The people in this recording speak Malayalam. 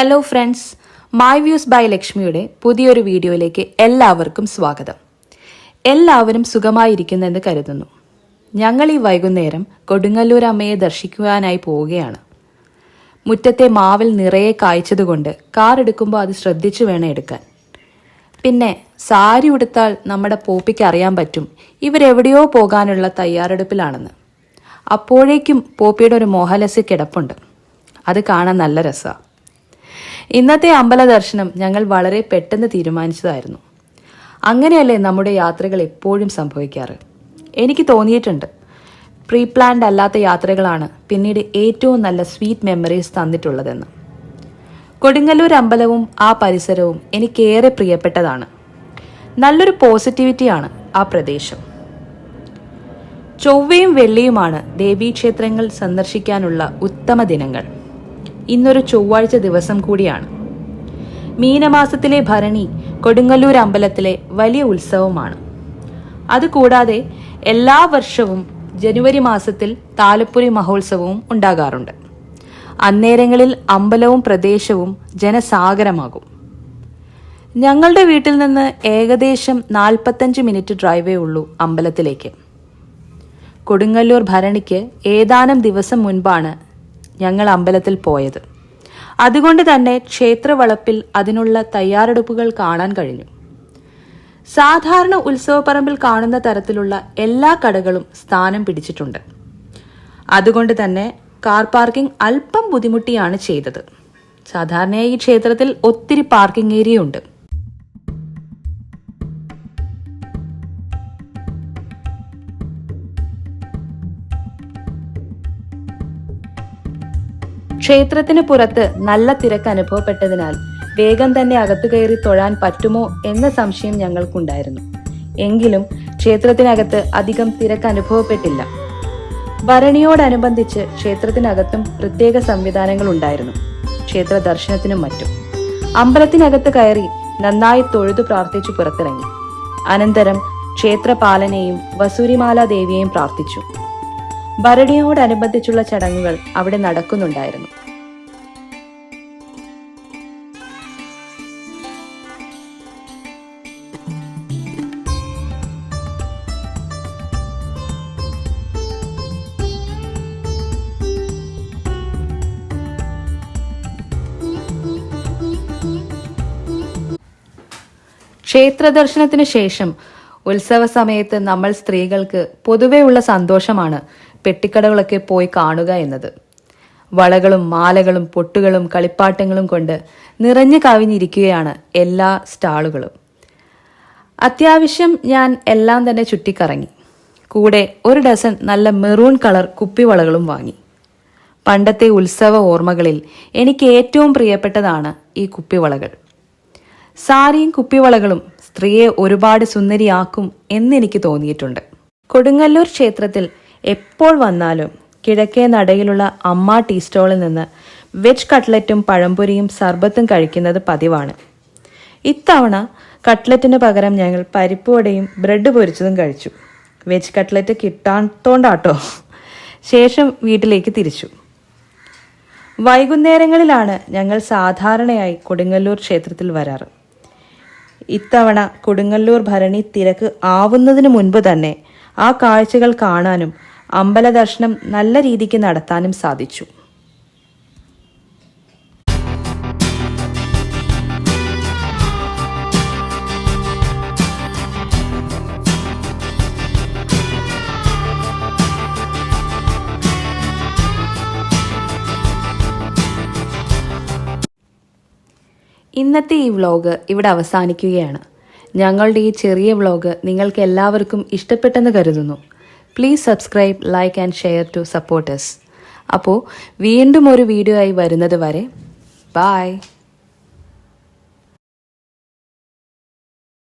Hello friends, my views by ലക്ഷ്മിയുടെ പുതിയൊരു വീഡിയോയിലേക്ക് എല്ലാവർക്കും സ്വാഗതം. എല്ലാവരും സുഖമായിരിക്കുന്നെന്ന് കരുതുന്നു. ഞങ്ങൾ ഈ വൈകുന്നേരം കൊടുങ്ങല്ലൂർ അമ്മയെ ദർശിക്കുവാനായി പോവുകയാണ്. മുറ്റത്തെ മാവിൽ നിറയെ കായ്ച്ചതുകൊണ്ട് കാർ എടുക്കുമ്പോൾ അത് ശ്രദ്ധിച്ചു വേണം എടുക്കാൻ. പിന്നെ സാരി ഉടുത്താൽ നമ്മുടെ പോപ്പിക്ക് അറിയാൻ പറ്റും ഇവരെവിടെയോ പോകാനുള്ള തയ്യാറെടുപ്പിലാണെന്ന്. അപ്പോഴേക്കും പോപ്പിയുടെ ഒരു മോഹലസ്യ കിടപ്പുണ്ട്. അത് കാണാൻ നല്ല രസമാണ്. ഇന്നത്തെ അമ്പല ദർശനം ഞങ്ങൾ വളരെ പെട്ടെന്ന് തീരുമാനിച്ചതായിരുന്നു. അങ്ങനെയല്ലേ നമ്മുടെ യാത്രകൾ എപ്പോഴും സംഭവിക്കാറ്. എനിക്ക് തോന്നിയിട്ടുണ്ട് പ്രീ പ്ലാൻഡ് അല്ലാത്ത യാത്രകളാണ് പിന്നീട് ഏറ്റവും നല്ല സ്വീറ്റ് മെമ്മറീസ് തന്നിട്ടുള്ളതെന്ന്. കൊടുങ്ങല്ലൂർ അമ്പലവും ആ പരിസരവും എനിക്കേറെ പ്രിയപ്പെട്ടതാണ്. നല്ലൊരു പോസിറ്റിവിറ്റിയാണ് ആ പ്രദേശം. ചൊവ്വയും വെള്ളിയുമാണ് ദേവീക്ഷേത്രങ്ങൾ സന്ദർശിക്കാനുള്ള ഉത്തമ ദിനങ്ങൾ. ഇന്നൊരു ചൊവ്വാഴ്ച ദിവസം കൂടിയാണ്. മീനമാസത്തിലെ ഭരണി കൊടുങ്ങല്ലൂർ അമ്പലത്തിലെ വലിയ ഉത്സവമാണ്. അതുകൂടാതെ എല്ലാ വർഷവും ജനുവരി മാസത്തിൽ താലപ്പൊലി മഹോത്സവവും ഉണ്ടാകാറുണ്ട്. അന്നേരങ്ങളിൽ അമ്പലവും പ്രദേശവും ജനസാഗരമാകും. ഞങ്ങളുടെ വീട്ടിൽ നിന്ന് ഏകദേശം 45 മിനിറ്റ് ഡ്രൈവേ ഉള്ളൂ അമ്പലത്തിലേക്ക്. കൊടുങ്ങല്ലൂർ ഭരണിക്ക് ഏതാനും ദിവസം മുൻപാണ് ഞങ്ങൾ അമ്പലത്തിൽ പോയത്. അതുകൊണ്ട് തന്നെ ക്ഷേത്രവളപ്പിൽ അതിനുള്ള തയ്യാറെടുപ്പുകൾ കാണാൻ കഴിഞ്ഞു. സാധാരണ ഉത്സവപ്പറമ്പിൽ കാണുന്ന തരത്തിലുള്ള എല്ലാ കടകളും സ്ഥാനം പിടിച്ചിട്ടുണ്ട്. അതുകൊണ്ട് തന്നെ കാർ പാർക്കിംഗ് അല്പം ബുദ്ധിമുട്ടിയാണ് ചെയ്തത്. സാധാരണയായി ഈ ക്ഷേത്രത്തിൽ ഒത്തിരി പാർക്കിംഗ് ഏരിയ ഉണ്ട്. ക്ഷേത്രത്തിന് പുറത്ത് നല്ല തിരക്ക് അനുഭവപ്പെട്ടതിനാൽ വേഗം തന്നെ അകത്തു കയറി തൊഴാൻ പറ്റുമോ എന്ന സംശയം ഞങ്ങൾക്കുണ്ടായിരുന്നു. എങ്കിലും ക്ഷേത്രത്തിനകത്ത് അധികം തിരക്ക് അനുഭവപ്പെട്ടില്ല. ഭരണിയോടനുബന്ധിച്ച് ക്ഷേത്രത്തിനകത്തും പ്രത്യേക സംവിധാനങ്ങൾ ഉണ്ടായിരുന്നു, ക്ഷേത്ര ദർശനത്തിനും മറ്റും. അമ്പലത്തിനകത്ത് കയറി നന്നായി തൊഴുതു പ്രാർത്ഥിച്ചു പുറത്തിറങ്ങി. അനന്തരം ക്ഷേത്രപാലനെയും വസൂരിമാല ദേവിയെയും പ്രാർത്ഥിച്ചു. ഭരണിയോടനുബന്ധിച്ചുള്ള ചടങ്ങുകൾ അവിടെ നടക്കുന്നുണ്ടായിരുന്നു. ക്ഷേത്ര ദർശനത്തിന് ശേഷം ഉത്സവ സമയത്ത് നമ്മൾ സ്ത്രീകൾക്ക് പൊതുവെയുള്ള സന്തോഷമാണ് പെട്ടിക്കടകളൊക്കെ പോയി കാണുക എന്നത്. വളകളും മാലകളും പൊട്ടുകളും കളിപ്പാട്ടങ്ങളും കൊണ്ട് നിറഞ്ഞു കവിഞ്ഞിരിക്കുകയാണ് എല്ലാ സ്റ്റാളുകളും. അത്യാവശ്യം ഞാൻ എല്ലാം തന്നെ ചുറ്റിക്കറങ്ങി. കൂടെ ഒരു ഡസൻ നല്ല മെറൂൺ കളർ കുപ്പിവളകളും വാങ്ങി. പണ്ടത്തെ ഉത്സവ ഓർമ്മകളിൽ എനിക്ക് ഏറ്റവും പ്രിയപ്പെട്ടതാണ് ഈ കുപ്പിവളകൾ. സാരിയും കുപ്പിവളകളും സ്ത്രീയെ ഒരുപാട് സുന്ദരിയാക്കും എന്നെനിക്ക് തോന്നിയിട്ടുണ്ട്. കൊടുങ്ങല്ലൂർ ക്ഷേത്രത്തിൽ എപ്പോൾ വന്നാലും കിഴക്കേ നടയിലുള്ള അമ്മ ടീ സ്റ്റോളിൽ നിന്ന് വെജ് കട്ട്ലറ്റും പഴംപൊരിയും സർബത്തും കഴിക്കുന്നത് പതിവാണ്. ഇത്തവണ കട്ട്ലറ്റിന് പകരം ഞങ്ങൾ പരിപ്പുവടയും ബ്രെഡ് പൊരിച്ചതും കഴിച്ചു. വെജ് കട്ട്ലറ്റ് കിട്ടാത്തോണ്ടാട്ടോ. ശേഷം വീട്ടിലേക്ക് തിരിച്ചു. വൈകുന്നേരങ്ങളിലാണ് ഞങ്ങൾ സാധാരണയായി കൊടുങ്ങല്ലൂർ ക്ഷേത്രത്തിൽ വരാറ്. ഇത്തവണ കൊടുങ്ങല്ലൂർ ഭരണി തിരക്ക് ആവുന്നതിന് മുൻപ് തന്നെ ആ കാഴ്ചകൾ കാണാനും അമ്പല ദർശനം നല്ല രീതിക്ക് നടത്താനും സാധിച്ചു. ഇന്നത്തെ ഈ വ്ളോഗ് ഇവിടെ അവസാനിക്കുകയാണ്. ഞങ്ങളുടെ ഈ ചെറിയ വ്ളോഗ് നിങ്ങൾക്ക് എല്ലാവർക്കും ഇഷ്ടപ്പെട്ടെന്ന് കരുതുന്നു. Please subscribe, like and share to support us. അപ്പോൾ വീണ്ടും ഒരു വീഡിയോ ആയി വരുന്നത് വരെ ബൈ.